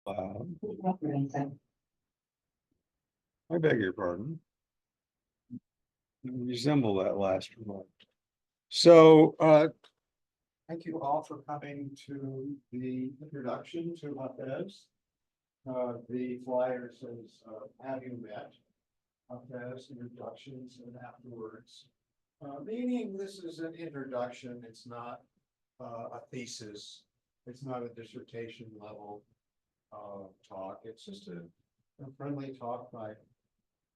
I beg your pardon. You resemble that last remark. So, thank you all for coming to the introduction to Hafez. The flyer says, have you met? Hafez introductions and afterwards. Meaning this is an introduction, it's not a thesis, it's not a dissertation level talk, it's just a friendly talk by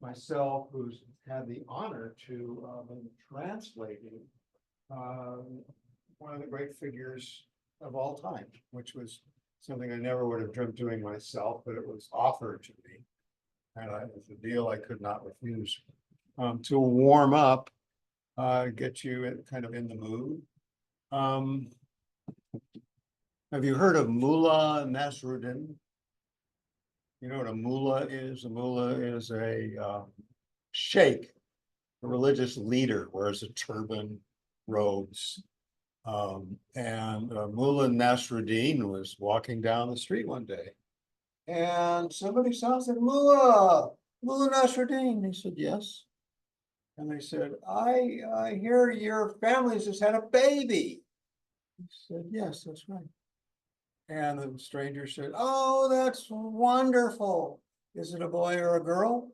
myself, who's had the honor to been translating one of the great figures of all time, which was something I never would have dreamt doing myself, but it was offered to me. And it was a deal I could not refuse. To warm up, get you kind of in the mood. Have you heard of Mullah Nasruddin? You know what a mullah is? A mullah is a sheikh, a religious leader, wears a turban, robes. Mullah Nasruddin was walking down the street one day. And somebody saw and said, Mullah Nasruddin. He said, yes. And they said, I hear your family's just had a baby. He said, yes, that's right. And the stranger said, oh, that's wonderful. Is it a boy or a girl?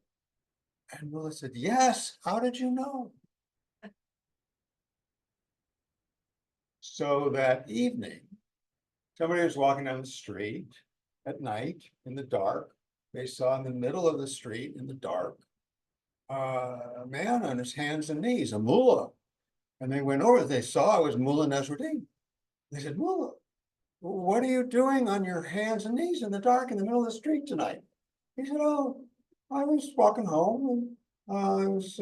And Mullah said, yes. How did you know? So that evening, somebody was walking down the street at night in the dark. They saw in the middle of the street in the dark a man on his hands and knees, a mullah. And they went over, they saw it was Mullah Nasruddin. They said, Mullah, what are you doing on your hands and knees in the dark in the middle of the street tonight? He said, oh, I was walking home and I was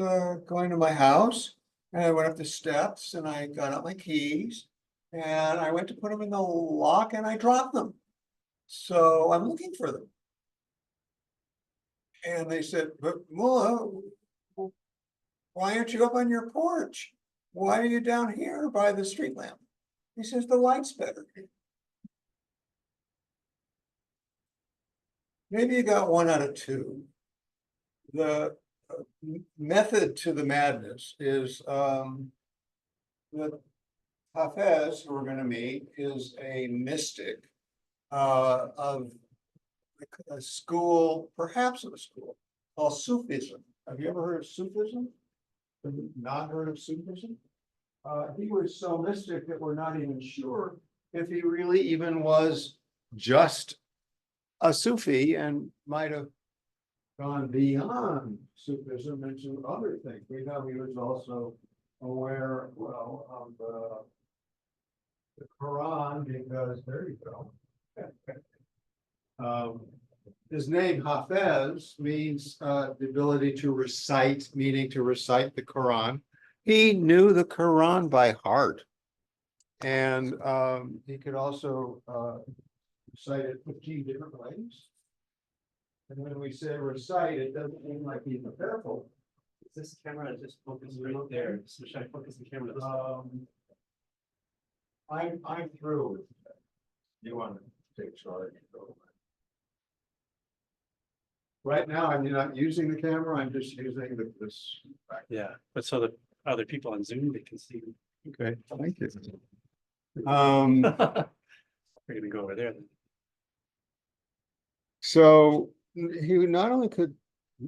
going to my house and I went up the steps and I got out my keys and I went to put them in the lock and I dropped them. So I'm looking for them. And they said, but Mullah, why aren't you up on your porch? Why are you down here by the street lamp? He says, the light's better. Maybe you got 1 out of 2. The method to the madness is that Hafez, who we're going to meet, is a mystic of a school, perhaps of a school, called Sufism. Have you ever heard of Sufism? Not heard of Sufism? He was so mystic that we're not even sure if he really even was just a Sufi and might have gone beyond Sufism into other things. We know he was also aware, well, of the Quran, because there you go. His name Hafez means the ability to recite, meaning to recite the Quran. He knew the Quran by heart, and he could also recite it 15 different ways. And when we say recite, it doesn't mean like he's a careful. This camera just focus right there. So should I focus the camera this way? I'm through with that. You want to take charge? Right now, I'm not using the camera. I'm just using this. Yeah, but so the other people on Zoom, they can see. Okay, thank you. We're gonna go over there then. So he not only could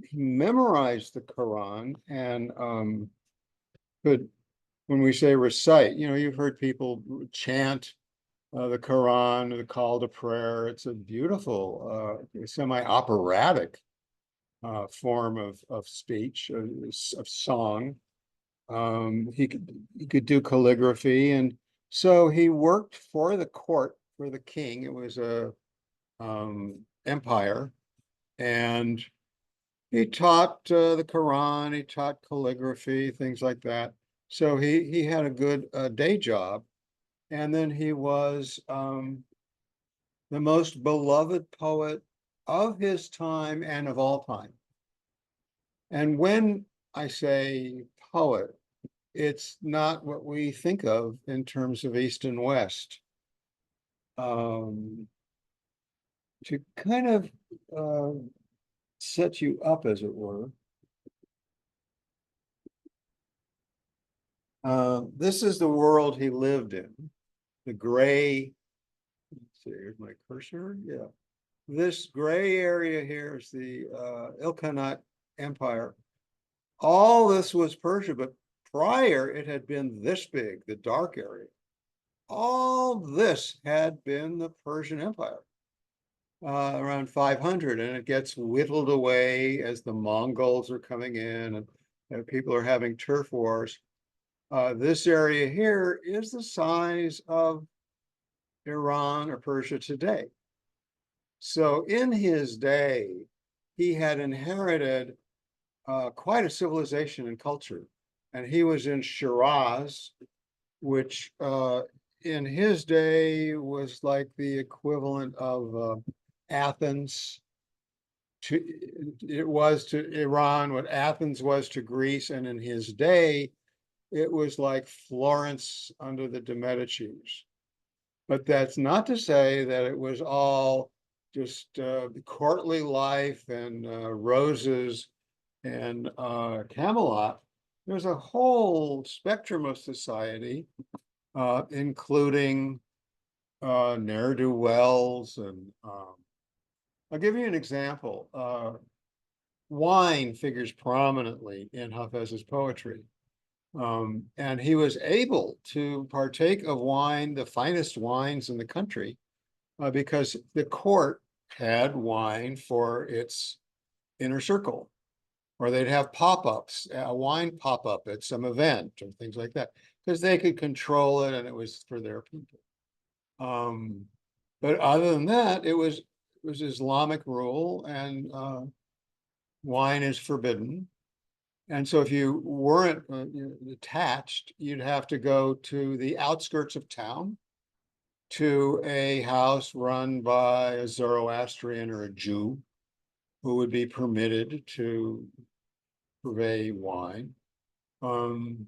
he memorize the Quran and could, when we say recite, you know, you've heard people chant the Quran, the call to prayer. It's a beautiful, semi-operatic form of speech, of song. He could do calligraphy, and so he worked for the court, for the king. It was a empire, and he taught the Quran, he taught calligraphy, things like that. So he had a good day job, and then he was the most beloved poet of his time and of all time. And when I say poet, it's not what we think of in terms of East and West. to kind of set you up, as it were. This is the world he lived in. The gray, let's see, here's my cursor. Yeah. This gray area here is the Ilkhanate Empire. All this was Persia, but prior it had been this big, the dark area. All this had been the Persian Empire around 500, and it gets whittled away as the Mongols are coming in and people are having turf wars. This area here is the size of Iran or Persia today. So in his day, he had inherited quite a civilization and culture. And he was in Shiraz, which in his day was like the equivalent of Athens. It was to Iran what Athens was to Greece. And in his day, it was like Florence under the de Medicis. But that's not to say that it was all just courtly life and roses and Camelot. There's a whole spectrum of society, including ne'er-do-wells. And I'll give you an example. Wine figures prominently in Hafez's poetry. And he was able to partake of wine, the finest wines in the country, because the court had wine for its inner circle, or they'd have pop-ups, a wine pop-up at some event or things like that, because they could control it and it was for their people. But other than that, it was Islamic rule, and wine is forbidden. And so if you weren't attached, you'd have to go to the outskirts of town to a house run by a Zoroastrian or a Jew who would be permitted to purvey wine. And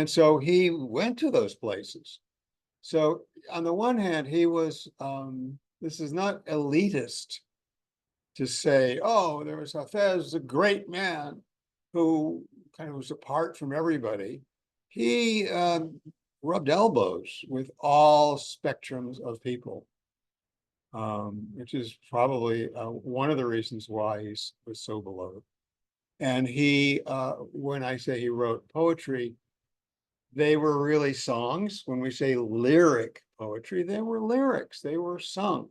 so he went to those places. So on the one hand, he was, this is not elitist to say, oh, there was Hafez, a great man who kind of was apart from everybody. He rubbed elbows with all spectrums of people, which is probably one of the reasons why he was so beloved. And he, when I say he wrote poetry, they were really songs. When we say lyric poetry, they were lyrics, they were sung.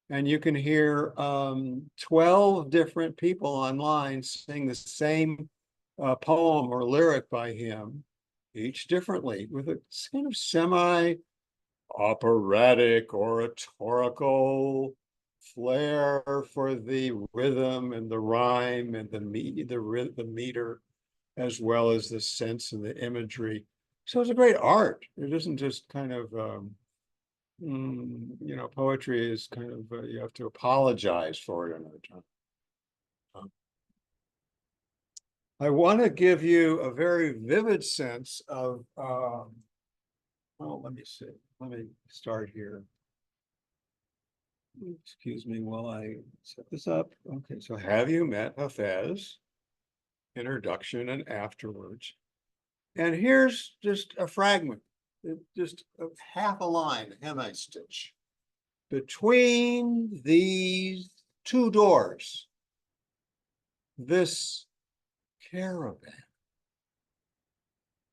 And you can hear 12 different people online sing the same poem or lyric by him, each differently, with a kind of semi-operatic, oratorical flair for the rhythm and the rhyme and the meter, as well as the sense and the imagery. So it's a great art. It isn't just kind of poetry is kind of, you have to apologize for it another time. I want to give you a very vivid sense of, well, let me see. Let me start here. Excuse me while I set this up. Okay, so have you met Hafez? Introduction and afterwards. And here's just a fragment, just half a line, a hemistich. Between these two doors, this caravan.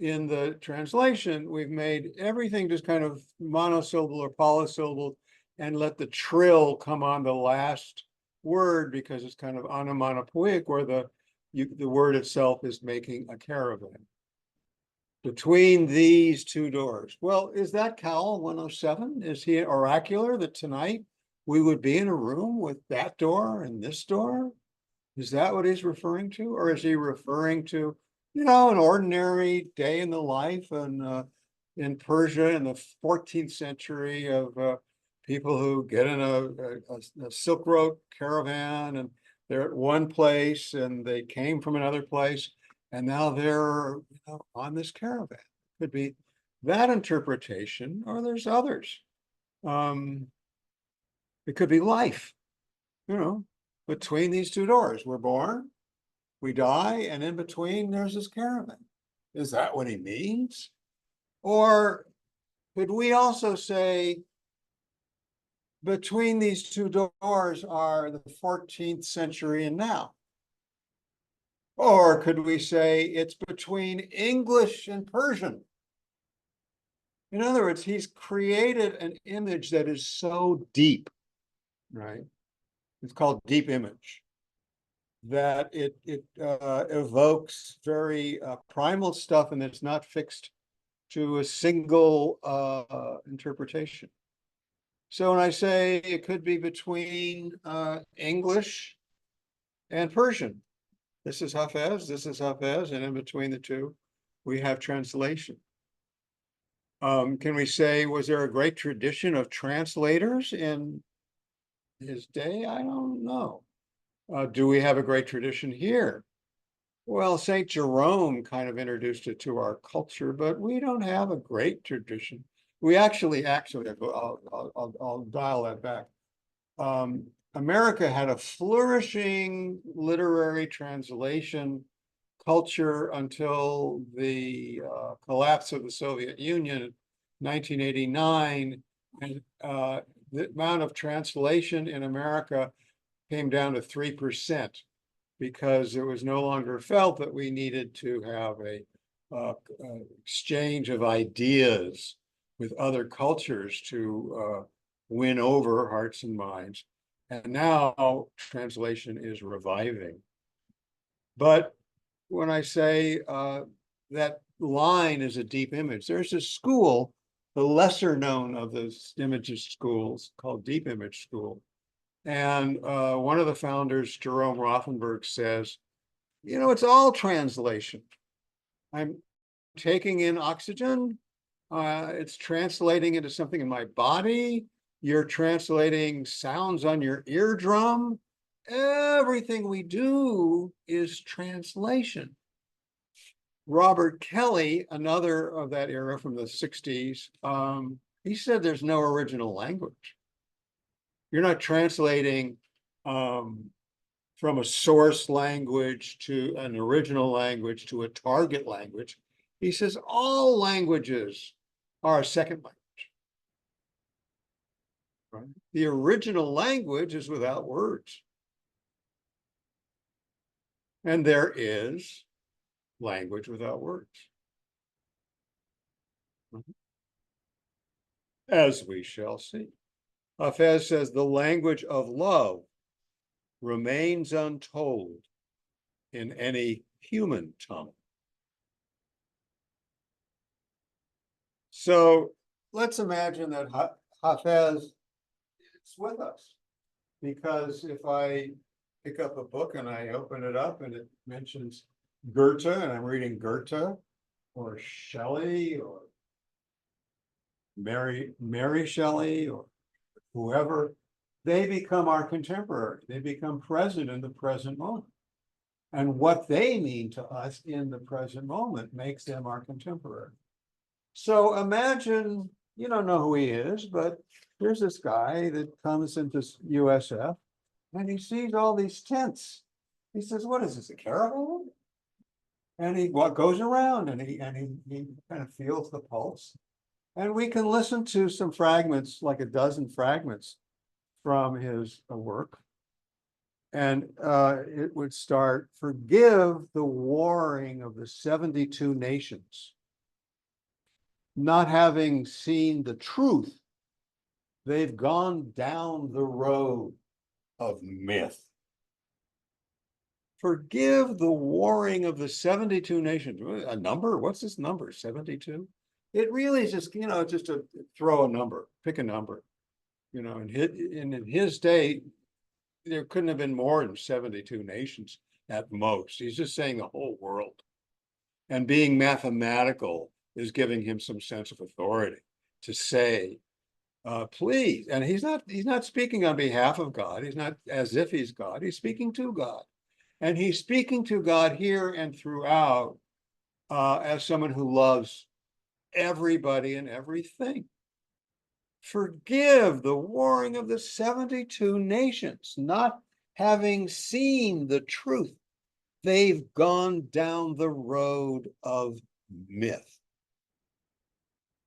In the translation, we've made everything just kind of monosyllable or polysyllable and let the trill come on the last word because it's kind of onomatopoeic, where the word itself is making a caravan. Between these two doors. Well, is that Cowell 107? Is he oracular that tonight we would be in a room with that door and this door? Is that what he's referring to? Or is he referring to, an ordinary day in the life and in Persia in the 14th century of people who get in a Silk Road caravan and they're at one place and they came from another place and now they're on this caravan. Could be that interpretation, or there's others. It could be life. between these two doors. We're born, we die, and in between there's this caravan. Is that what he means? Or could we also say between these two doors are the 14th century and now? Or could we say it's between English and Persian? In other words, he's created an image that is so deep, right? It's called deep image, that it evokes very primal stuff, and it's not fixed to a single interpretation. So when I say it could be between English and Persian, this is Hafez, and in between the two, we have translation. Can we say, was there a great tradition of translators in his day? I don't know. Do we have a great tradition here? Well, St. Jerome kind of introduced it to our culture, but we don't have a great tradition. We actually, I'll dial that back. America had a flourishing literary translation culture until the collapse of the Soviet Union in 1989. And the amount of translation in America came down to 3% because it was no longer felt that we needed to have a exchange of ideas with other cultures to win over hearts and minds. And now translation is reviving. But when I say that line is a deep image, there's a school, the lesser known of those imagist schools, called Deep Image School. And one of the founders, Jerome Rothenberg, says, it's all translation. I'm taking in oxygen. It's translating into something in my body. You're translating sounds on your eardrum. Everything we do is translation. Robert Kelly, another of that era from the 60s, he said there's no original language. You're not translating from a source language to an original language to a target language. He says all languages are a second language. Right? The original language is without words. And there is language without words. As we shall see. Hafiz says the language of love remains untold in any human tongue. So let's imagine that Hafiz is with us, because if I pick up a book and I open it up and it mentions Goethe and I'm reading Goethe or Shelley or Mary Shelley or whoever, they become our contemporary. They become present in the present moment. And what they mean to us in the present moment makes them our contemporary. So imagine, you don't know who he is, but here's this guy that comes into USF and he sees all these tents. He says, what is this, a caravan? And he goes around and he kind of feels the pulse. And we can listen to some fragments, like a dozen fragments from his work. And it would start, forgive the warring of the 72 nations. Not having seen the truth, they've gone down the road of myth. Forgive the warring of the 72 nations. A number? What's this number? 72? It really is just, just to throw a number, pick a number. In his day, there couldn't have been more than 72 nations at most. He's just saying the whole world. And being mathematical is giving him some sense of authority to say, please. And he's not speaking on behalf of God. He's not as if he's God. He's speaking to God. And he's speaking to God here and throughout as someone who loves everybody and everything. forgive the warring of the 72 nations, not having seen the truth. They've gone down the road of myth.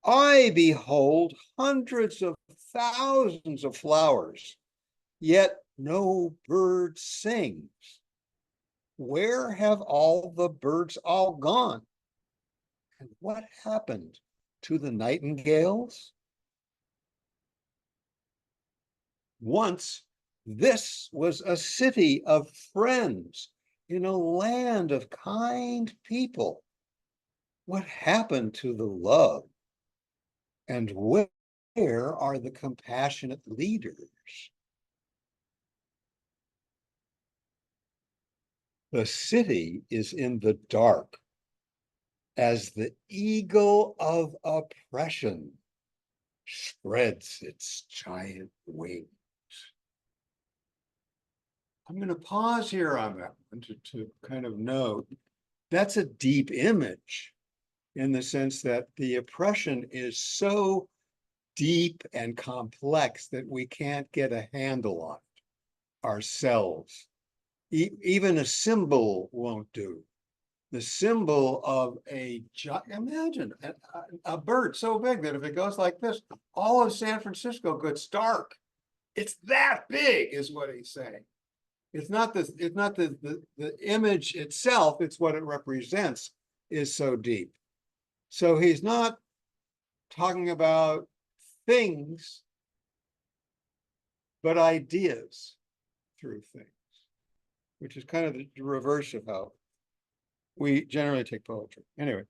I behold hundreds of thousands of flowers, yet no bird sings. Where have all the birds all gone? And what happened to the nightingales? Once this was a city of friends in a land of kind people. What happened to the love? And where are the compassionate leaders? The city is in the dark as the eagle of oppression spreads its giant wings. I'm going to pause here on that one to kind of note that's a deep image in the sense that the oppression is so deep and complex that we can't get a handle on it ourselves. Even a symbol won't do. The symbol of imagine a bird so big that if it goes like this, all of San Francisco gets dark. It's that big, is what he's saying. It's not the image itself, it's what it represents is so deep. So he's not talking about things, but ideas through things, which is kind of the reverse of how we generally take poetry. Anyway,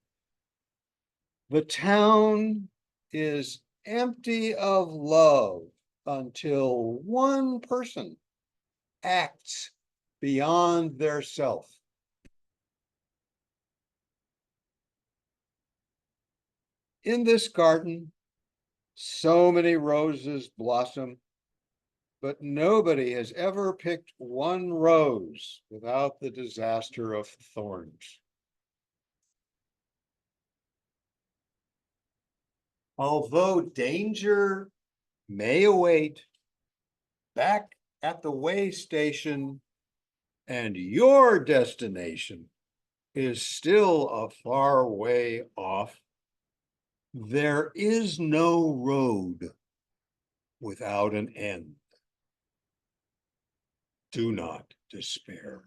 the town is empty of love until one person acts beyond their self. In this garden, so many roses blossom, but nobody has ever picked one rose without the disaster of thorns. Although danger may await back at the way station, and your destination is still a far way off, there is no road without an end. Do not despair.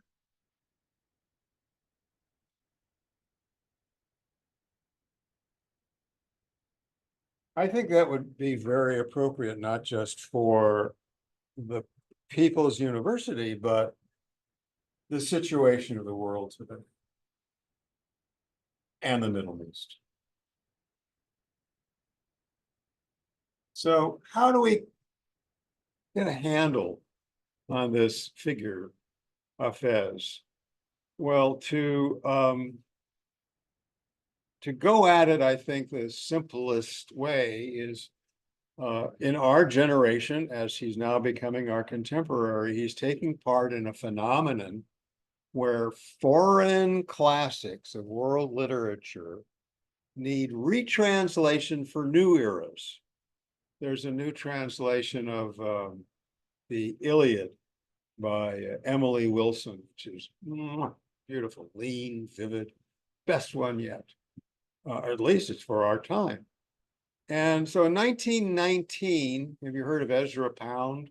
I think that would be very appropriate, not just for the People's University, but the situation of the world today and the Middle East. So how do we get a handle on this figure, Hafez? Well, to go at it, I think the simplest way is in our generation, as he's now becoming our contemporary, he's taking part in a phenomenon where foreign classics of world literature need retranslation for new eras. There's a new translation of the Iliad by Emily Wilson, which is beautiful, lean, vivid, best one yet. Or at least it's for our time. And so in 1919, have you heard of Ezra Pound?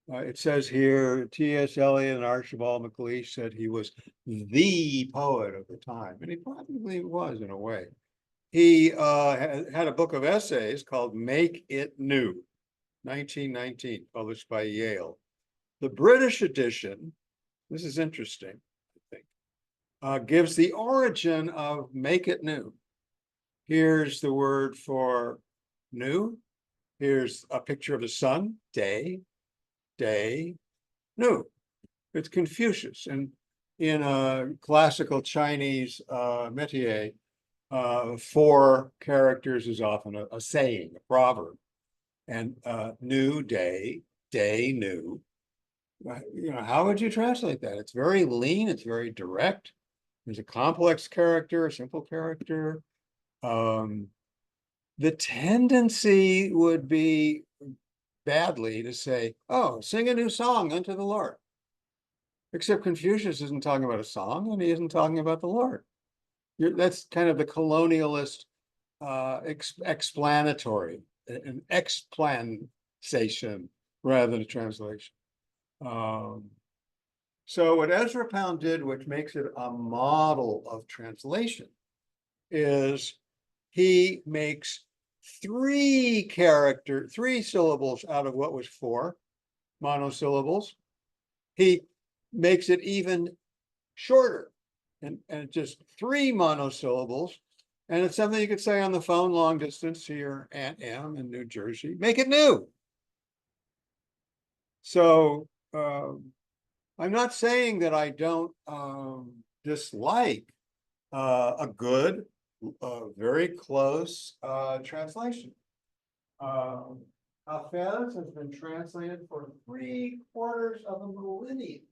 It says here, T.S. Eliot and Archibald MacLeish said he was the poet of the time, and he probably was in a way. He had a book of essays called Make It New, 1919, published by Yale. The British edition, this is interesting, I think, gives the origin of Make It New. Here's the word for new. Here's a picture of the sun, day, new. It's Confucius. And in a classical Chinese métier, 4 characters is often a saying, a proverb. And new day, new. How would you translate that? It's very lean, it's very direct. There's a complex character, a simple character. the tendency would be badly to say, oh, sing a new song unto the Lord. Except Confucius isn't talking about a song and he isn't talking about the Lord. That's kind of the colonialist explanatory, an explanation rather than a translation. So what Ezra Pound did, which makes it a model of translation, is he makes three syllables out of what was four monosyllables. He makes it even shorter and just three monosyllables. And it's something you could say on the phone long distance to your Aunt Em in New Jersey. Make it new. So I'm not saying that I don't dislike a good, very close translation. Hafez has been translated for 3/4 of a millennium.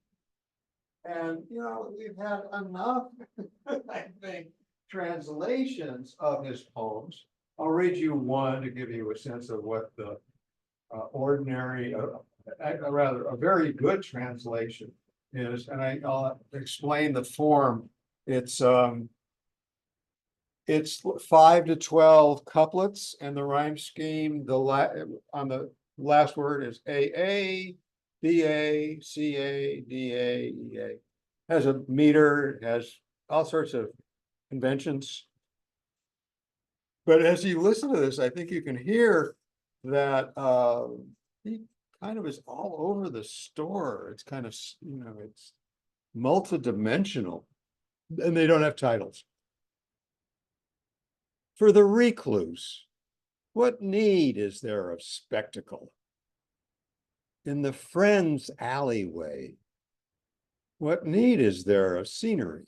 And, we've had enough, I think, translations of his poems. I'll read you one to give you a sense of what the ordinary, rather, a very good translation is. And I'll explain the form. It's 5 to 12 couplets, and the rhyme scheme, on the last word is AA, BA, CA, DA, EA. Has a meter, has all sorts of conventions. But as you listen to this, I think you can hear that he kind of is all over the store. It's kind of, it's multidimensional, and they don't have titles. For the recluse, what need is there of spectacle? In the friend's alleyway, what need is there of scenery?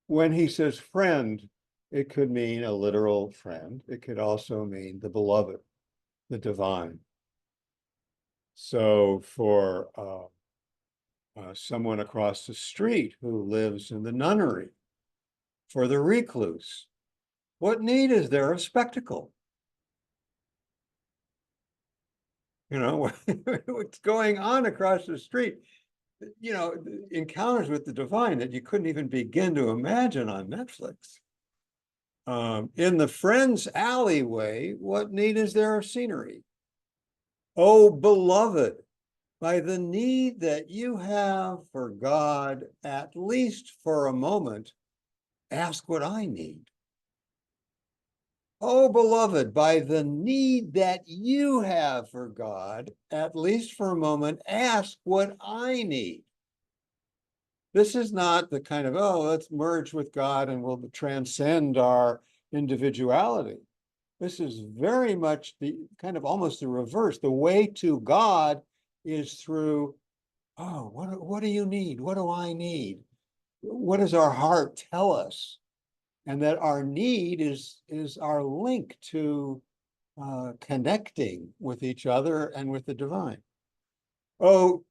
When he says friend, it could mean a literal friend. It could also mean the beloved, the divine. So for someone across the street who lives in the nunnery, for the recluse, what need is there of spectacle? What's going on across the street? Encounters with the divine that you couldn't even begin to imagine on Netflix. In the friend's alleyway, what need is there of scenery? Oh, beloved, by the need that you have for God, at least for a moment, ask what I need. Oh, beloved, by the need that you have for God, at least for a moment, ask what I need. This is not the kind of, let's merge with God and we'll transcend our individuality. This is very much the kind of almost the reverse. The way to God is through, what do you need? What do I need? What does our heart tell us? And that our need is our link to connecting with each other and with the divine. Oh,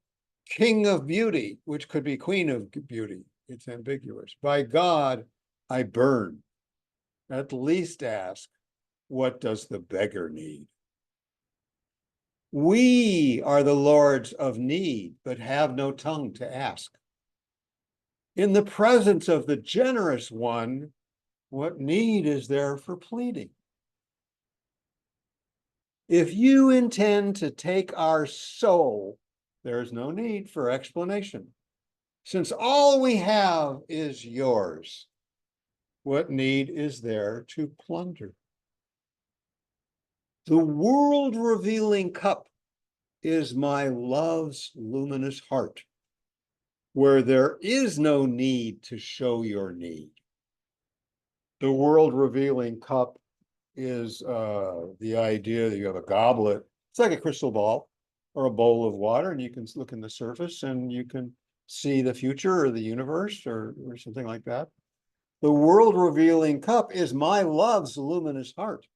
King of beauty, which could be Queen of beauty. It's ambiguous. By God, I burn. At least ask, what does the beggar need? We are the lords of need, but have no tongue to ask. In the presence of the generous one, what need is there for pleading? If you intend to take our soul, there is no need for explanation. Since all we have is yours, what need is there to plunder? The world-revealing cup is my love's luminous heart, where there is no need to show your need. The world-revealing cup is the idea that you have a goblet. It's like a crystal ball or a bowl of water, and you can look in the surface and you can see the future or the universe or something like that. The world-revealing cup is my love's luminous heart.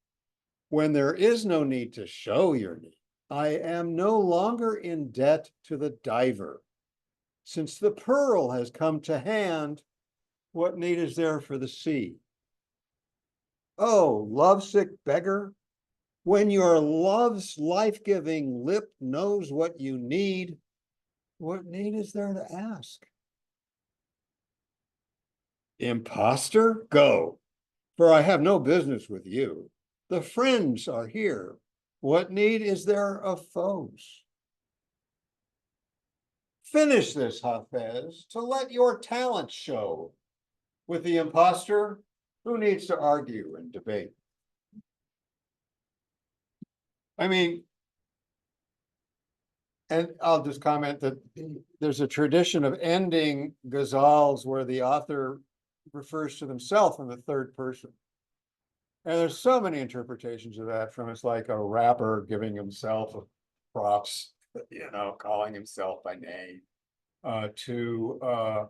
When there is no need to show your need, I am no longer in debt to the diver. Since the pearl has come to hand, what need is there for the sea? Oh, lovesick beggar, when your love's life-giving lip knows what you need, what need is there to ask? Imposter, go, for I have no business with you. The friends are here. What need is there of foes? Finish this, Hafez, to let your talent show. With the imposter, who needs to argue and debate? I mean, and I'll just comment that there's a tradition of ending ghazals where the author refers to themselves in the third person. And there's so many interpretations of that, from it's like a rapper giving himself props, calling himself by name, to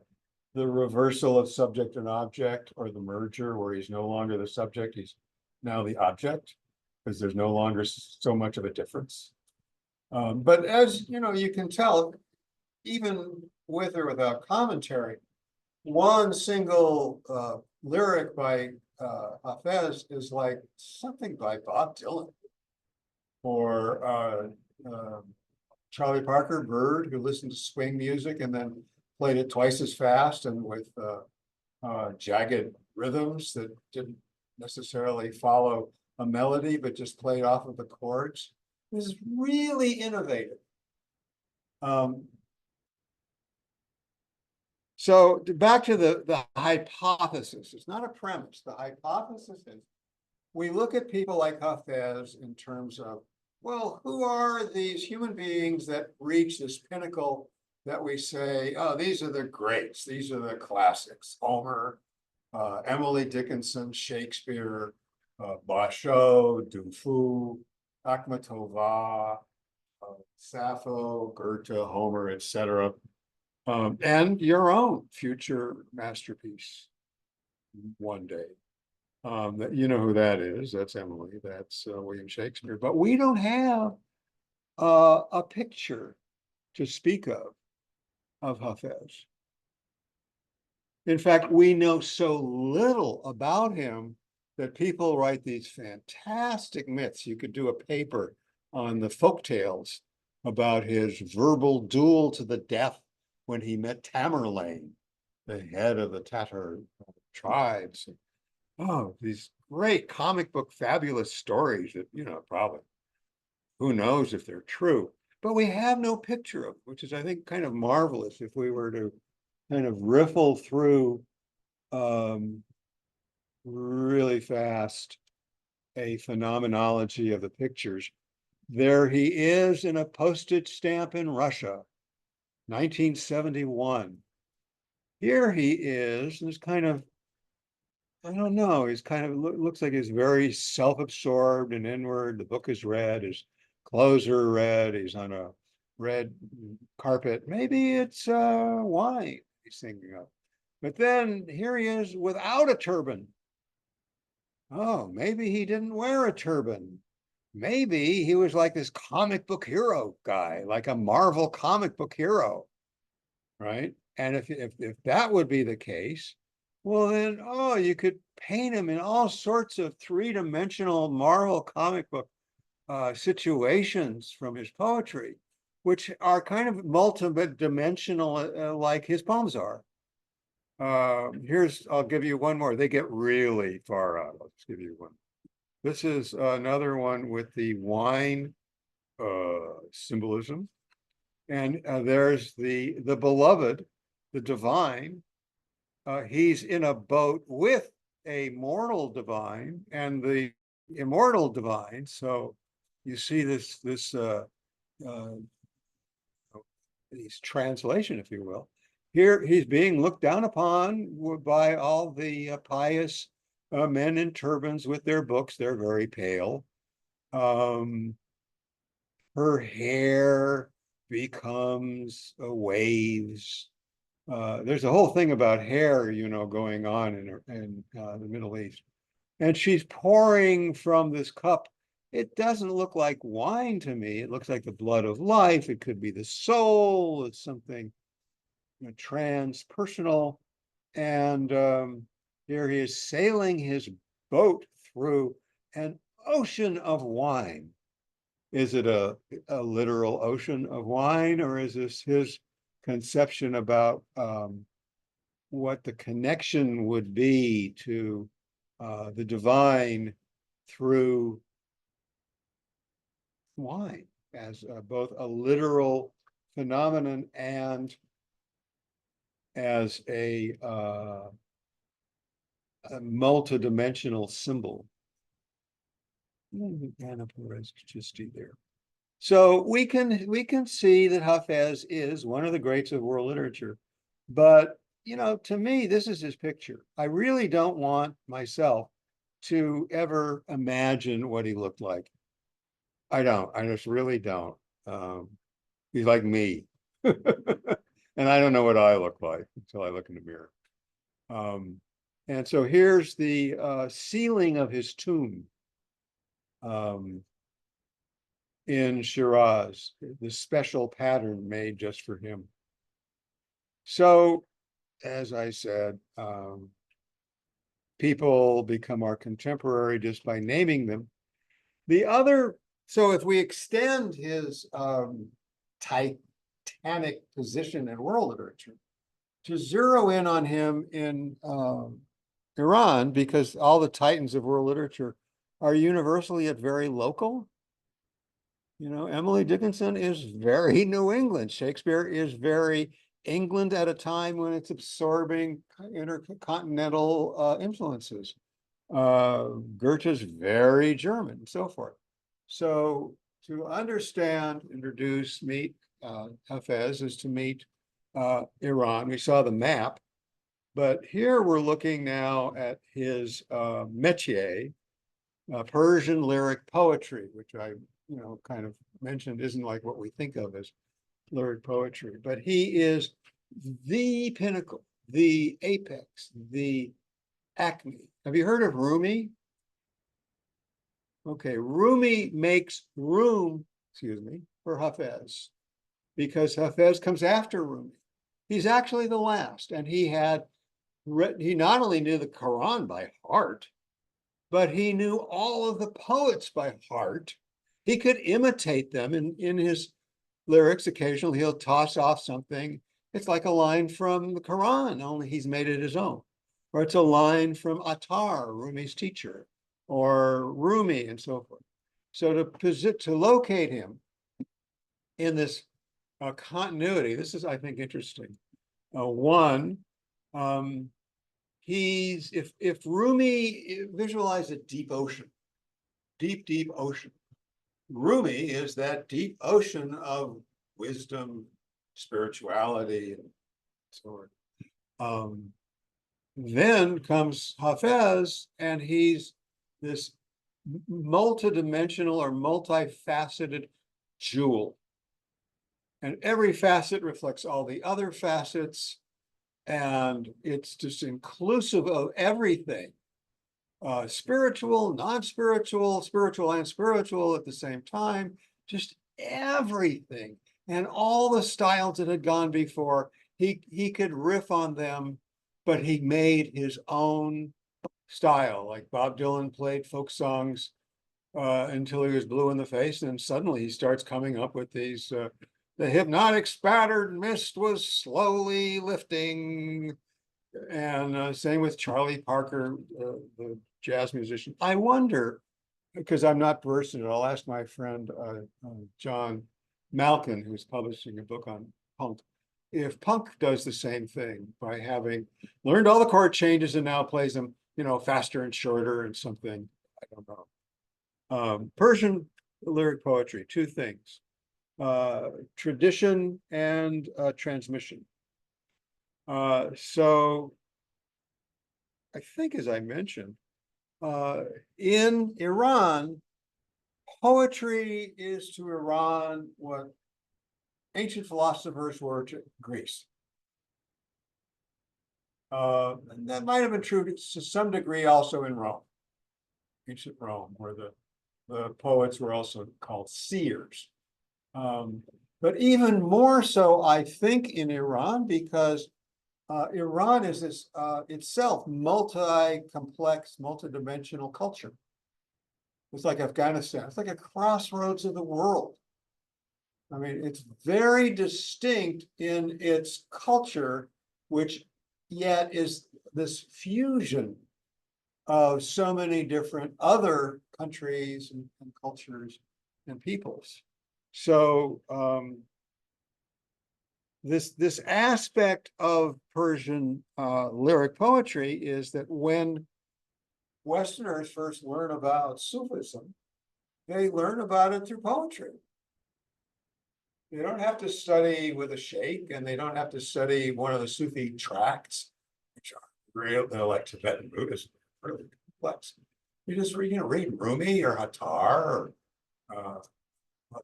the reversal of subject and object, or the merger where he's no longer the subject, he's now the object, because there's no longer so much of a difference. But as you can tell, even with or without commentary, one single lyric by Hafez is like something by Bob Dylan, or Charlie Parker, Bird, who listened to swing music and then played it twice as fast and with jagged rhythms that didn't necessarily follow a melody, but just played off of the chords. This is really innovative. So back to the hypothesis. It's not a premise. The hypothesis is we look at people like Hafez in terms of, well, who are these human beings that reach this pinnacle that we say, oh, these are the greats, these are the classics, Homer, Emily Dickinson, Shakespeare, Basho, Dufu, Akhmatova, Sappho, Goethe, Homer, etc. And your own future masterpiece one day. You know who that is. That's Emily. That's William Shakespeare. But we don't have a picture to speak of Hafez. In fact, we know so little about him that people write these fantastic myths. You could do a paper on the folktales about his verbal duel to the death when he met Tamerlane, the head of the Tatar tribes. Oh, these great comic book fabulous stories that, probably who knows if they're true, but we have no picture of, which is, I think, kind of marvelous if we were to kind of riffle through really fast a phenomenology of the pictures. There he is in a postage stamp in Russia, 1971. Here he is, and it's kind of, I don't know, he's kind of, looks like he's very self-absorbed and inward. The book is red, his clothes are red, he's on a red carpet. Maybe it's wine he's thinking of. But then here he is without a turban. Oh, maybe he didn't wear a turban. Maybe he was like this comic book hero guy, like a Marvel comic book hero, right? And if that would be the case, well then, oh, you could paint him in all sorts of three-dimensional Marvel comic book situations from his poetry, which are kind of multi-dimensional, like his poems are. I'll give you one more. They get really far out. I'll just give you one. This is another one with the wine symbolism. And there's the beloved, the divine. He's in a boat with a mortal divine and the immortal divine. So you see this translation, if you will. Here he's being looked down upon by all the pious men in turbans with their books. They're very pale. Her hair becomes waves. There's a whole thing about hair, going on in the Middle East. And she's pouring from this cup. It doesn't look like wine to me. It looks like the blood of life. It could be the soul. It's something transpersonal. And here he is sailing his boat through an ocean of wine. Is it a literal ocean of wine, or is this his conception about what the connection would be to the divine through wine as both a literal phenomenon and as a multidimensional symbol? Anna Perez Gisti there. So we can see that Hafez is one of the greats of world literature, but to me, this is his picture. I really don't want myself to ever imagine what he looked like. I just really don't. He's like me. And I don't know what I look like until I look in the mirror. And so here's the ceiling of his tomb in Shiraz, the special pattern made just for him. So, as I said, people become our contemporary just by naming them. So if we extend his titanic position in world literature, to zero in on him in Iran, because all the titans of world literature are universally yet very local. Emily Dickinson is very New England. Shakespeare is very England at a time when it's absorbing intercontinental influences. Goethe's very German, and so forth. So to understand, introduce, meet Hafez is to meet Iran. We saw the map, but here we're looking now at his métier, Persian lyric poetry, which I kind of mentioned isn't like what we think of as lyric poetry, but he is the pinnacle, the apex, the acme. Have you heard of Rumi? Okay, Rumi makes room, for Hafez, because Hafez comes after Rumi. He's actually the last, and he not only knew the Quran by heart, but he knew all of the poets by heart. He could imitate them in his lyrics. Occasionally he'll toss off something. It's like a line from the Quran, only he's made it his own. Or it's a line from Attar, Rumi's teacher, or Rumi, and so forth. So to locate him in this continuity, this is, I think, interesting. One, if Rumi visualized a deep ocean, deep ocean, Rumi is that deep ocean of wisdom, spirituality, and so on. Then comes Hafez, and he's this multidimensional or multifaceted jewel. And every facet reflects all the other facets, and it's just inclusive of everything. Spiritual, non-spiritual, spiritual and spiritual at the same time, just everything. And all the styles that had gone before, he could riff on them, but he made his own style. Like Bob Dylan played folk songs until he was blue in the face, and suddenly he starts coming up with these, the hypnotic spattered mist was slowly lifting. And same with Charlie Parker, the jazz musician. I wonder, because I'm not versed in it, I'll ask my friend John Malkin, who's publishing a book on punk, if punk does the same thing by having learned all the chord changes and now plays them, faster and shorter and something. I don't know. Persian lyric poetry, two things: tradition and transmission. So I think, as I mentioned, in Iran, poetry is to Iran what ancient philosophers were to Greece. And that might have been true to some degree also in Rome, ancient Rome, where the poets were also called seers. But even more so, I think, in Iran, because Iran is this itself multi-complex, multi-dimensional culture. It's like Afghanistan. It's like a crossroads of the world. I mean, it's very distinct in its culture, which yet is this fusion of so many different other countries and cultures and peoples. So this aspect of Persian lyric poetry is that when Westerners first learn about Sufism, they learn about it through poetry. They don't have to study with a sheikh, and they don't have to study one of the Sufi tracts, which are real, they're like Tibetan Buddhism, really complex. You just read, read Rumi or Hattar or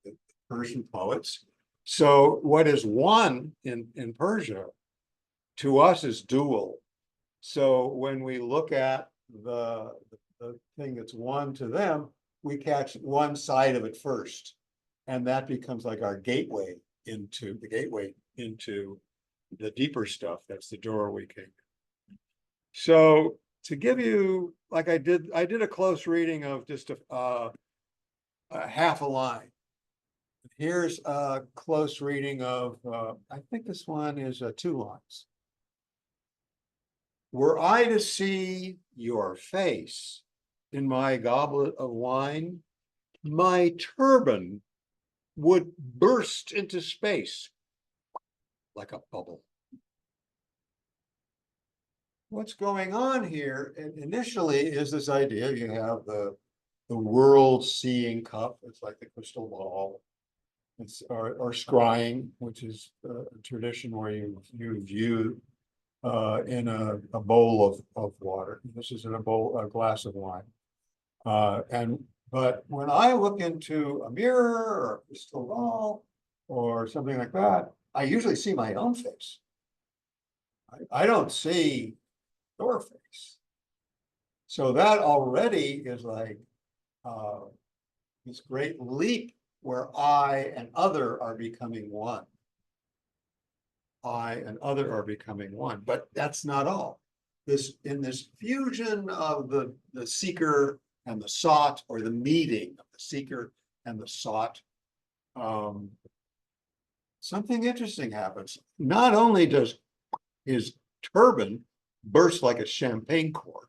the Persian poets. So what is one in Persia to us is dual. So when we look at the thing that's one to them, we catch one side of it first. And that becomes like our gateway into the deeper stuff. That's the door we came. So to give you, like I did a close reading of just a half a line. Here's a close reading of, I think this one is 2 lines. Were I to see your face in my goblet of wine, my turban would burst into space like a bubble. What's going on here initially is this idea you have the world seeing cup. It's like the crystal ball. It's or scrying, which is a tradition where you view in a bowl of water. This is in a glass of wine. But when I look into a mirror or a crystal ball or something like that, I usually see my own face. I don't see your face. So that already is like this great leap where I and other are becoming one. I and other are becoming one, but that's not all. In this fusion of the seeker and the sought, or the meeting of the seeker and the sought, something interesting happens. Not only does his turban burst like a champagne cork,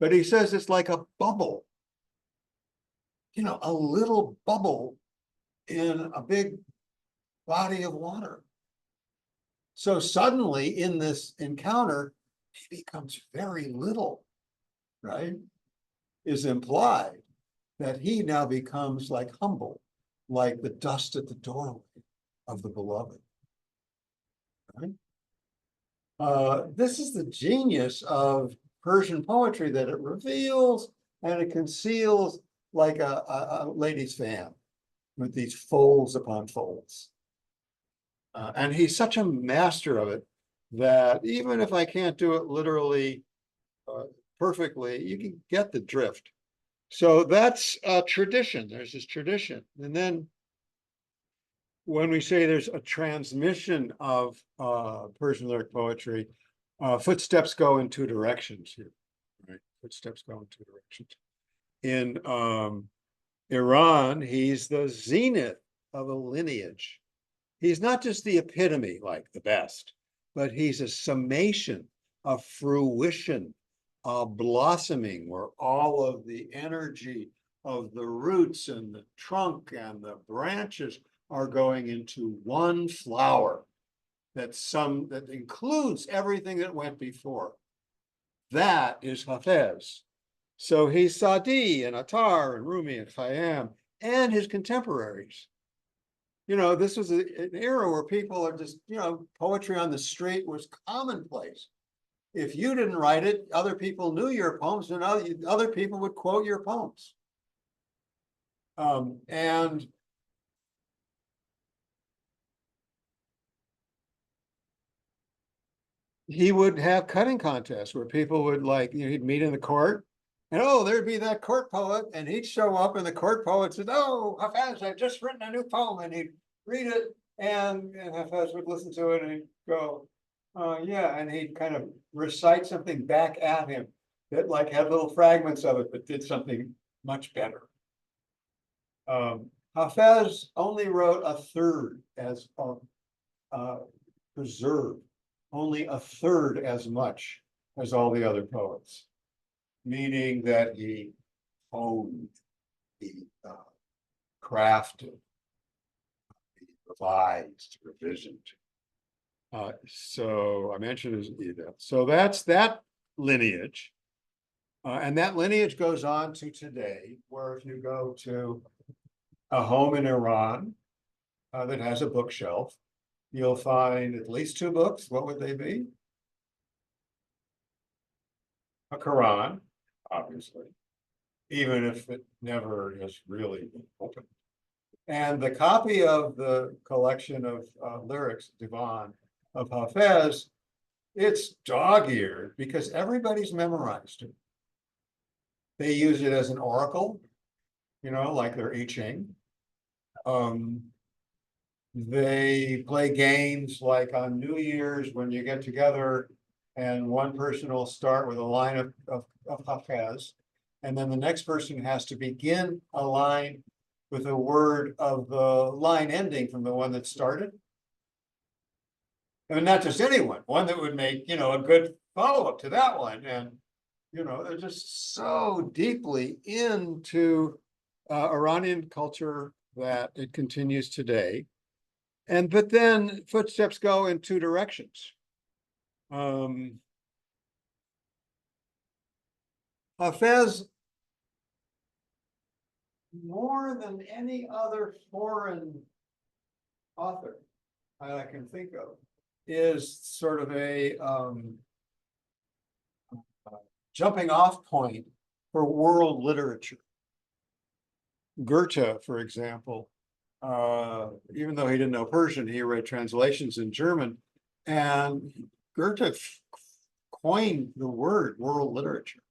but he says it's like a bubble. A little bubble in a big body of water. So suddenly in this encounter, he becomes very little, right? Is implied that he now becomes like humble, like the dust at the doorway of the beloved. Right? This is the genius of Persian poetry, that it reveals and it conceals like a lady's fan with these folds upon folds. And he's such a master of it that even if I can't do it literally perfectly, you can get the drift. So that's a tradition. There's this tradition. And then when we say there's a transmission of Persian lyric poetry, footsteps go in 2 directions here. Right? Footsteps go in 2 directions. In Iran, he's the zenith of a lineage. He's not just the epitome, like the best, but he's a summation, a fruition, a blossoming, where all of the energy of the roots and the trunk and the branches are going into one flower that includes everything that went before. That is Hafez. So he's Sadi and Attar and Rumi and Khayyam and his contemporaries. This was an era where people are just, poetry on the street was commonplace. If you didn't write it, other people knew your poems, and other people would quote your poems. And he would have cutting contests where people would he'd meet in the court, and there'd be that court poet, and he'd show up, and the court poet said, "Oh, Hafiz, I've just written a new poem," and he'd read it, and Hafiz would listen to it, and he'd go, Yeah, and he'd kind of recite something back at him that like had little fragments of it, but did something much better. Hafez only wrote a third as preserved, only a third as much as all the other poets, meaning that he honed, he crafted, he revised, revisioned. So I mentioned his Edith. So that's that lineage. And that lineage goes on to today, where if you go to a home in Iran that has a bookshelf, you'll find at least two books. What would they be? A Quran, obviously, even if it never has really been opened. And the copy of the collection of lyrics, Divan, of Hafez, it's dog-eared because everybody's memorized it. They use it as an oracle, you know, like they're I Ching. They play games like on New Year's when you get together and one person will start with a line of Hafez, and then the next person has to begin a line with a word of the line ending from the one that started. And not just anyone, one that would make, you know, a good follow-up to that one. And, you know, they're just so deeply into Iranian culture that it continues today. And but then footsteps go in two directions. Hafez, more than any other foreign author I can think of, is sort of a jumping off point for world literature. Goethe, for example, even though he didn't know Persian, he read translations in German, and Goethe coined the word world literature,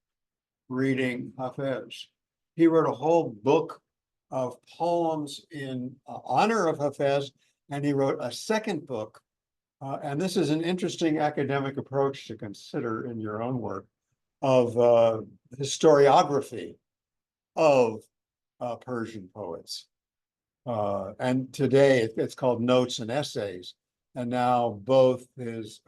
reading Hafez. He wrote a whole book of poems in honor of Hafez, and he wrote a second book. And this is an interesting academic approach to consider in your own work of historiography of Persian poets. And today it's called Notes and Essays. And now both his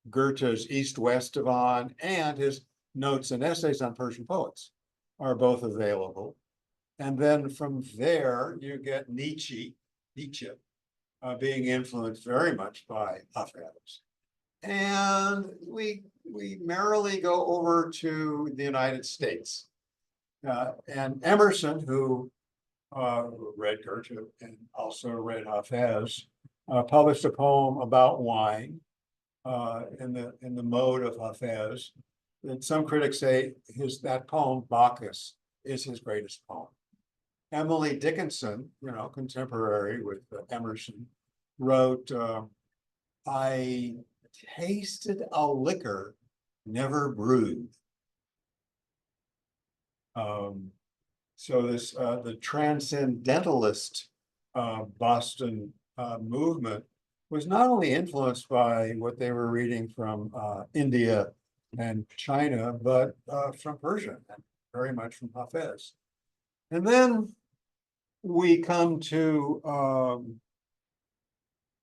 Goethe's East-West Divan and his Notes and Essays on Persian Poets are both available. And then from there, you get Nietzsche being influenced very much by Hafez. And we merrily go over to the United States. And Emerson, who read Goethe and also read Hafez, published a poem about wine in the mode of Hafez. And some critics say that poem, Bacchus, is his greatest poem. Emily Dickinson, you know, contemporary with Emerson, wrote, I tasted a liquor never brewed. So this the transcendentalist Boston movement was not only influenced by what they were reading from India and China, but from Persia, and very much from Hafez. And then we come to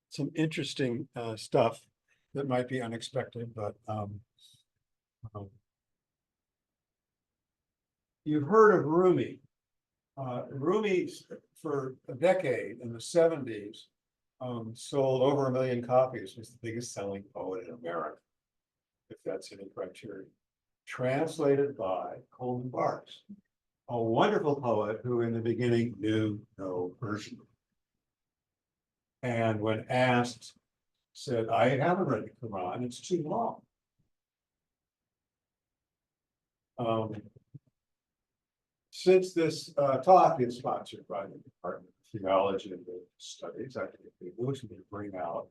some interesting stuff that might be unexpected, but you've heard of Rumi. Rumi, for a decade in the 70s, sold over 1 million copies, was the biggest selling poet in America, if that's any criteria. Translated by Coleman Barks, a wonderful poet who in the beginning knew no Persian. And when asked, said, I haven't read the Quran, it's too long. Since this talk is sponsored by the Department of Theology and Religious Studies, I think we will bring out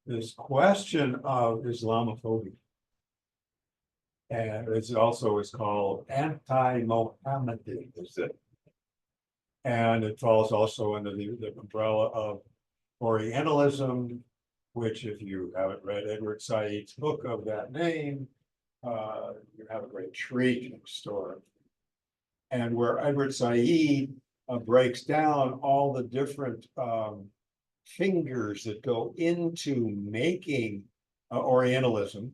this question of Islamophobia. And it's also is called anti-Mohammedanism. And it falls also under the umbrella of Orientalism, which if you haven't read Edward Said's book of that name, you have a great treat in store. And where Edward Said breaks down all the different fingers that go into making Orientalism.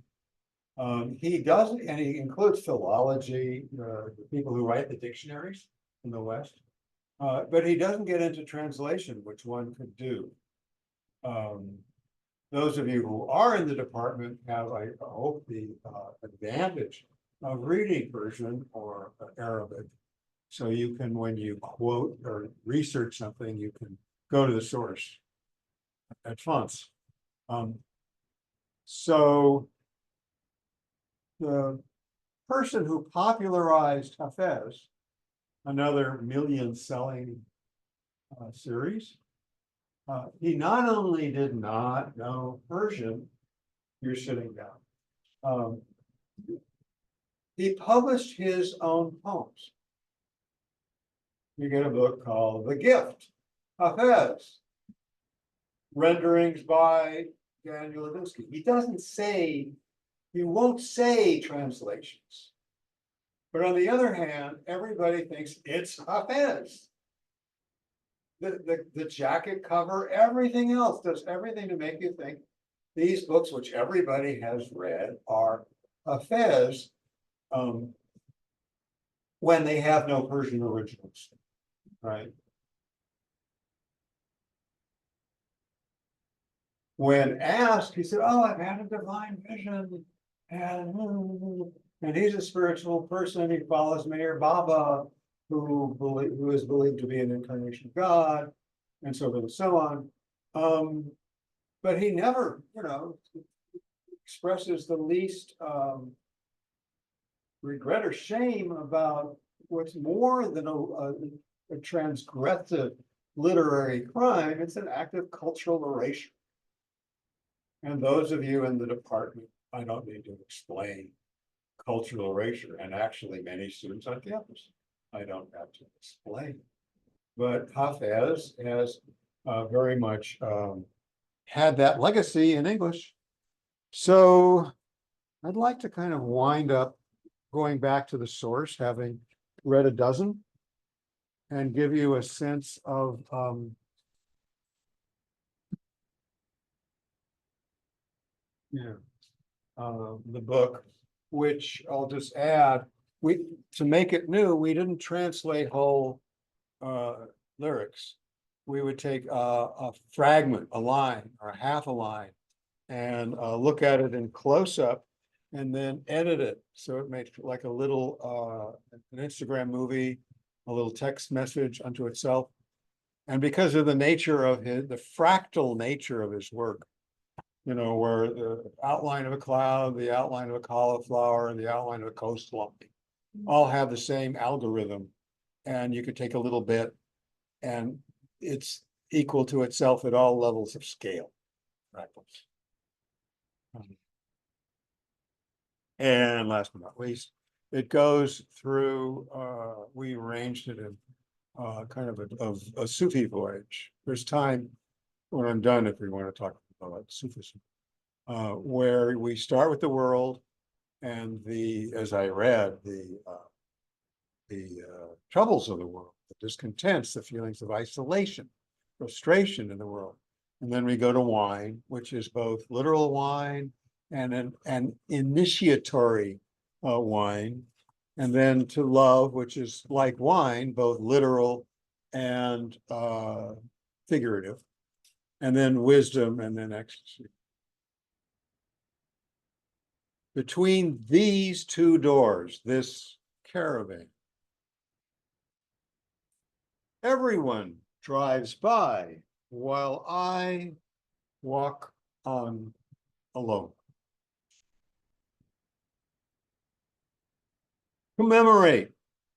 He doesn't, and he includes philology, the people who write the dictionaries in the West, but he doesn't get into translation, which one could do. Those of you who are in the department have, I hope, the advantage of reading Persian or Arabic. So you can, when you quote or research something, you can go to the source at fonts. So the person who popularized Hafez, another million-selling series, he not only did not know Persian, you're sitting down. He published his own poems. You get a book called The Gift, Hafez, renderings by Daniel Levinsky. He doesn't say, he won't say translations. But on the other hand, everybody thinks it's Hafez. The jacket cover, everything else does everything to make you think these books, which everybody has read, are Hafez, when they have no Persian originals, right? When asked, he said, "Oh, I've had a divine vision, and he's a spiritual person. He follows Meher Baba, who is believed to be an incarnation of God, and so forth and so on." But he never, expresses the least regret or shame about what's more than a transgressive literary crime. It's an act of cultural erasure. And those of you in the department, I don't need to explain cultural erasure, and actually many students on campus, I don't have to explain. But Hafez has very much had that legacy in English. So I'd like to kind of wind up going back to the source, having read a dozen, and give you a sense of the book, which I'll just add, to make it new, we didn't translate whole lyrics. We would take a fragment, a line, or a half a line, and look at it in close-up, and then edit it so it makes like a little an Instagram movie, a little text message unto itself. And because of the nature of the fractal nature of his work, where the outline of a cloud, the outline of a cauliflower, and the outline of a coastline all have the same algorithm. And you could take a little bit and it's equal to itself at all levels of scale. Fractals. And last but not least, it goes through, we arranged it in kind of a Sufi voyage. There's time when I'm done if we want to talk about Sufism, where we start with the world and as I read, the troubles of the world, the discontents, the feelings of isolation, frustration in the world. And then we go to wine, which is both literal wine and an initiatory wine. And then to love, which is like wine, both literal and figurative. And then wisdom, and then ecstasy. Between these two doors, this caravan, everyone drives by while I walk on alone. Commemorate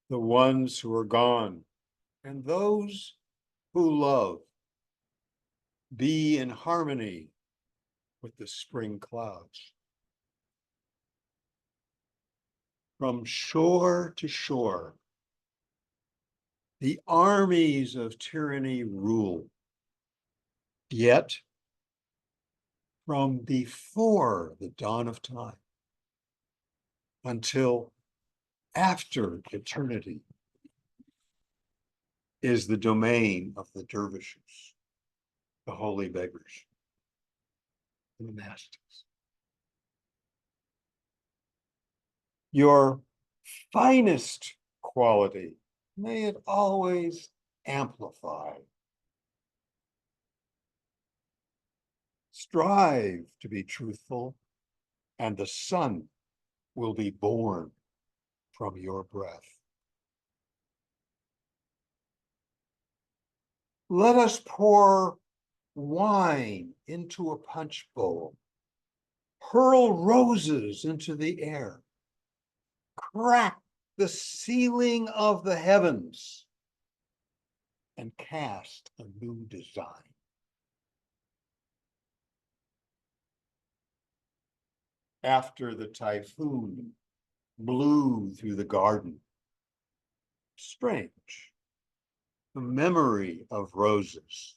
the ones who are gone and those who love. Be in harmony with the spring clouds. From shore to shore, the armies of tyranny rule. Yet, from before the dawn of time until after eternity is the domain of the dervishes, the holy beggars, and the masters. Your finest quality, may it always amplify. Strive to be truthful, and the sun will be born from your breath. Let us pour wine into a punch bowl, hurl roses into the air, crack the ceiling of the heavens, and cast a new design. After the typhoon blew through the garden, strange, the memory of roses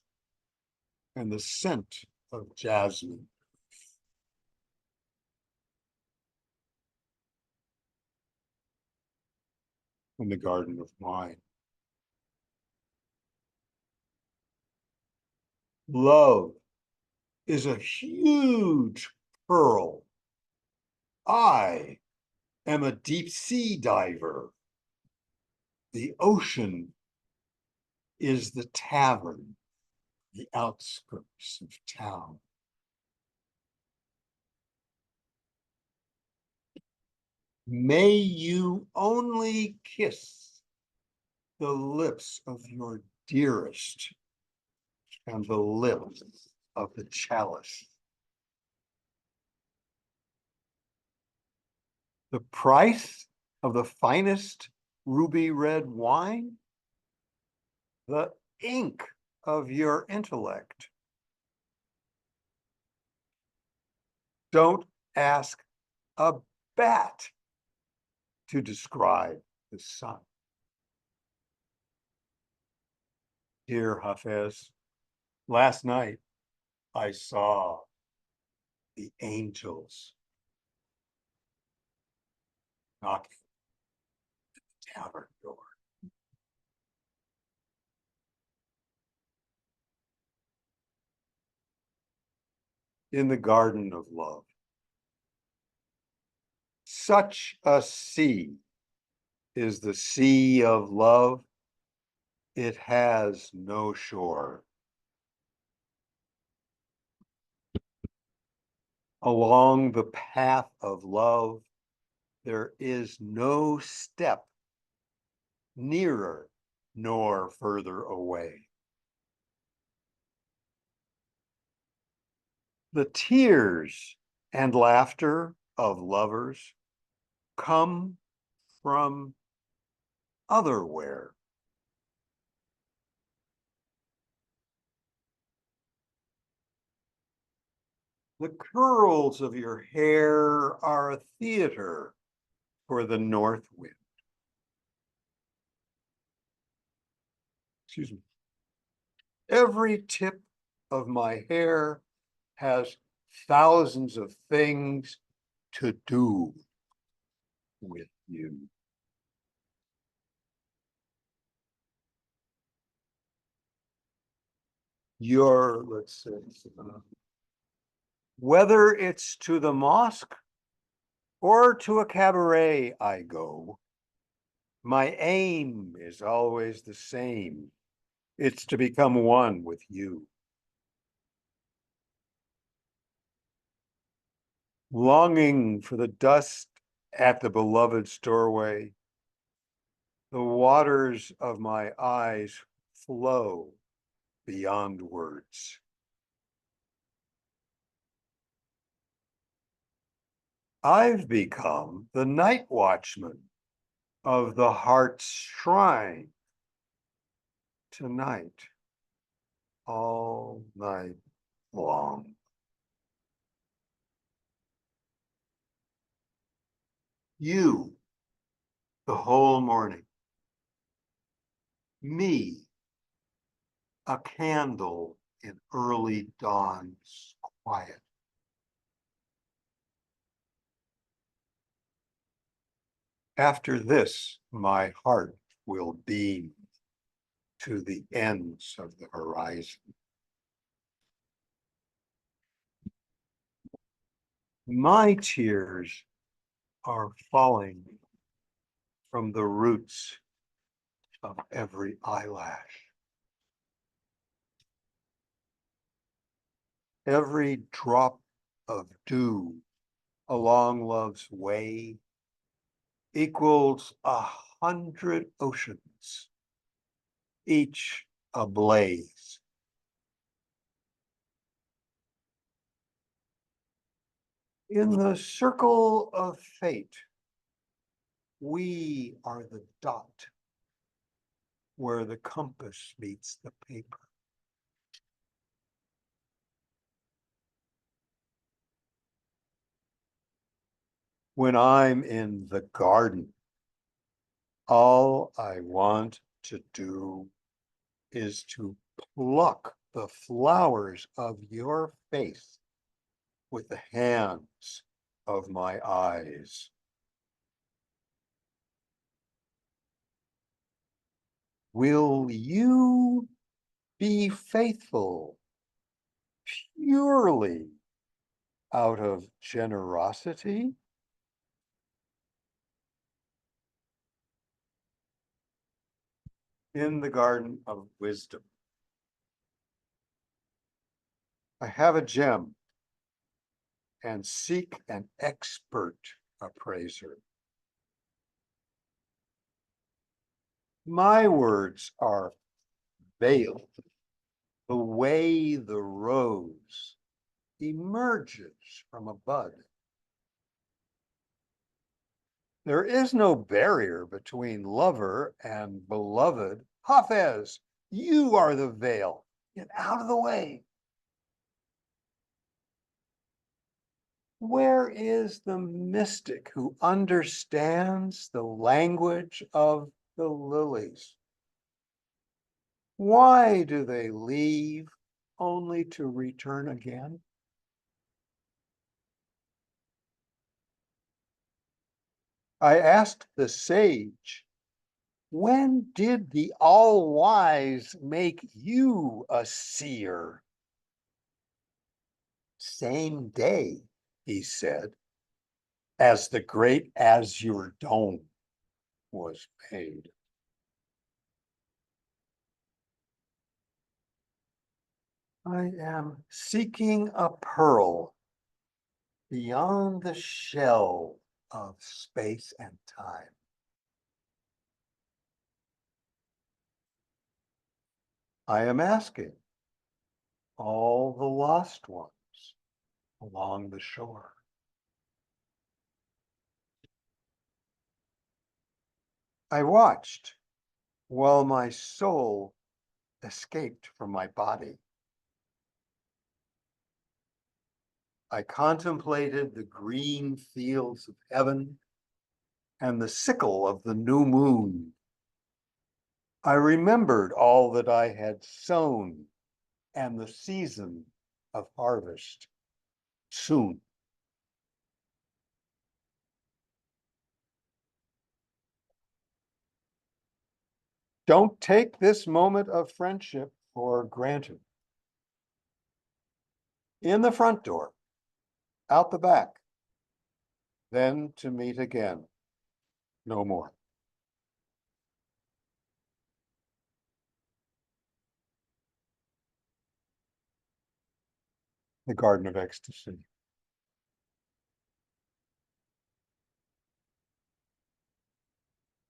and the scent of jasmine. In the garden of wine. Love is a huge pearl. I am a deep sea diver. The ocean is the tavern, the outskirts of town. May you only kiss the lips of your dearest and the lips of the chalice. The price of the finest ruby red wine? The ink of your intellect. Don't ask a bat to describe the sun. Dear Hafiz, last night I saw the angels knocking at the tavern door. In the garden of love. Such a sea is the sea of love. It has no shore. Along the path of love, there is no step nearer nor further away. The tears and laughter of lovers come from otherwhere. The curls of your hair are a theater for the north wind. Excuse me. Every tip of my hair has thousands of things to do with you. Let's see, whether it's to the mosque or to a cabaret I go, my aim is always the same. It's to become one with you. Longing for the dust at the beloved's doorway, the waters of my eyes flow beyond words. I've become the night watchman of the heart's shrine. Tonight, all night long. You, the whole morning. Me, a candle in early dawn's quiet. After this, my heart will beam to the ends of the horizon. My tears are falling from the roots of every eyelash. Every drop of dew along love's way equals 100 oceans, each ablaze. In the circle of fate, we are the dot where the compass meets the paper. When I'm in the garden, all I want to do is to pluck the flowers of your face with the hands of my eyes. Will you be faithful purely out of generosity? In the garden of wisdom, I have a gem and seek an expert appraiser. My words are veiled the way the rose emerges from a bud. There is no barrier between lover and beloved. Hafez, you are the veil. Get out of the way. Where is the mystic who understands the language of the lilies? Why do they leave only to return again? I asked the sage, when did the all-wise make you a seer? Same day, he said, as the great azure dome was made. I am seeking a pearl beyond the shell of space and time. I am asking all the lost ones along the shore. I watched while my soul escaped from my body. I contemplated the green fields of heaven and the sickle of the new moon. I remembered all that I had sown and the season of harvest soon. Don't take this moment of friendship for granted. In the front door, out the back, then to meet again, no more. The Garden of Ecstasy.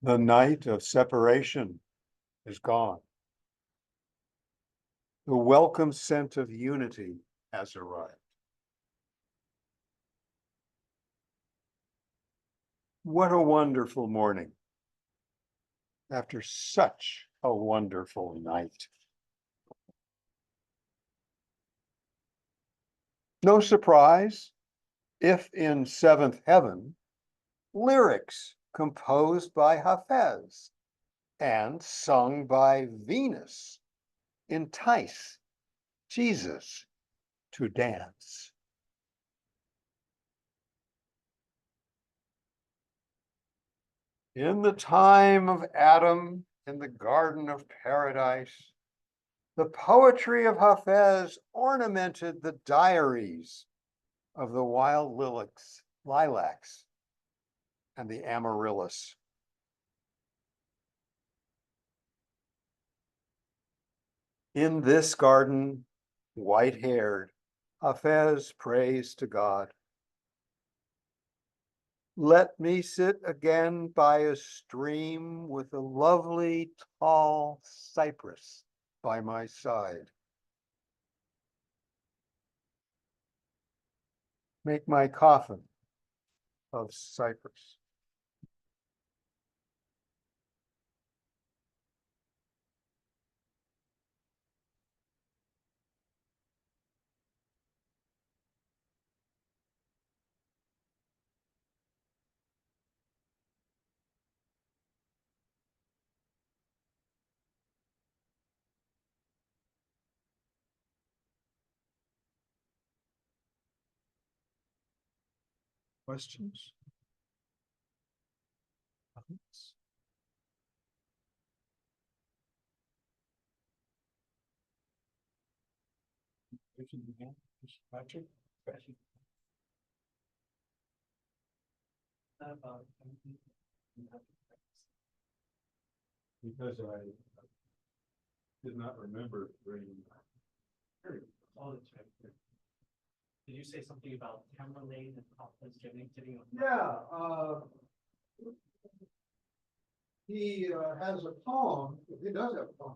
The night of separation is gone. The welcome scent of unity has arrived. What a wonderful morning after such a wonderful night. No surprise if in seventh heaven, lyrics composed by Hafiz and sung by Venus entice Jesus to dance. In the time of Adam in the Garden of Paradise, the poetry of Hafez ornamented the diaries of the wild lilacs and the amaryllis. In this garden, white-haired, Hafez prays to God. Let me sit again by a stream with a lovely tall cypress by my side. Make my coffin of cypress. Questions? Comments? Patrick? Because I did not remember reading. All the time. Did you say something about Tamerlane and Hafiz getting? Yeah, he has a poem, he does have a poem,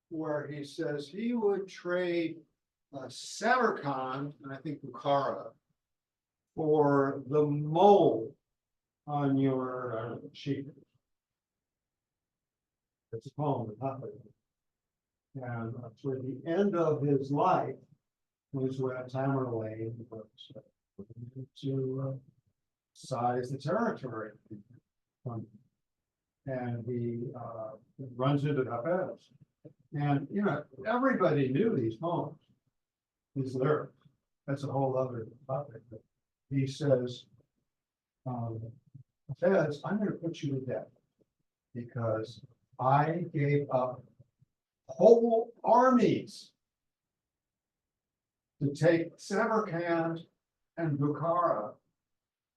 where he says he would trade Samarkand, and I think Bukhara, for the mole on your cheek. It's a poem of Hafiz. And toward the end of his life was when Tamerlane was to size the territory. And he runs into Hafiz. And, you know, everybody knew these poems, these lyrics. That's a whole other topic. But he says, Hafiz, I'm going to put you to death because I gave up whole armies to take Samarkand and Bukhara,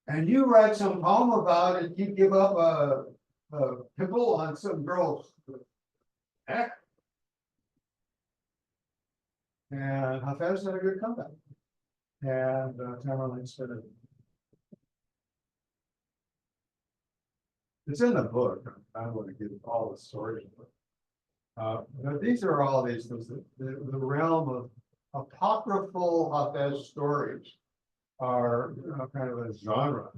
and you write some poem about it, you give up a pimple on some girl's neck. And Hafiz had a good comeback. And Tamerlane said it. It's in the book. I don't want to give all the stories. But these are all these things. The realm of apocryphal Hafez stories are kind of a genre.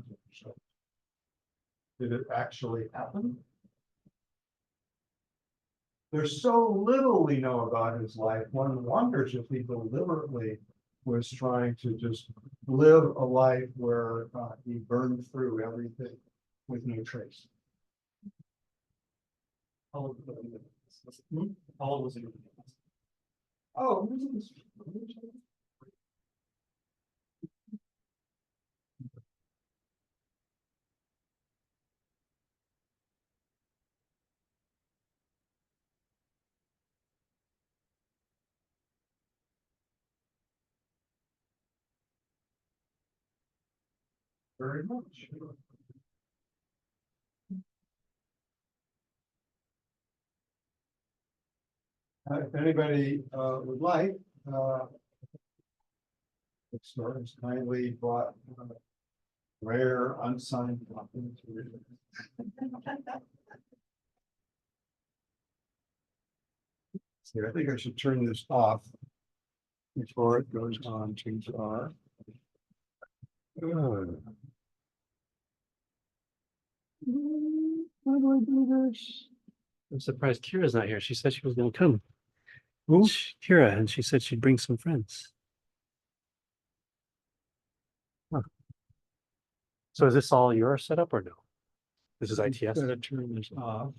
Did it actually happen? There's so little we know about his life. One wonders if he deliberately was trying to just live a life where he burned through everything with no trace. How old was he? Oh, very much. If anybody would like, the store has kindly brought rare unsigned copies. See, I think I should turn this off before it goes on to our. How do I do this? I'm surprised Kira's not here. She said she was going to come. Who? Kira, and she said she'd bring some friends. Huh. So is this all your setup or no? This is ITS? I'm gonna turn this off.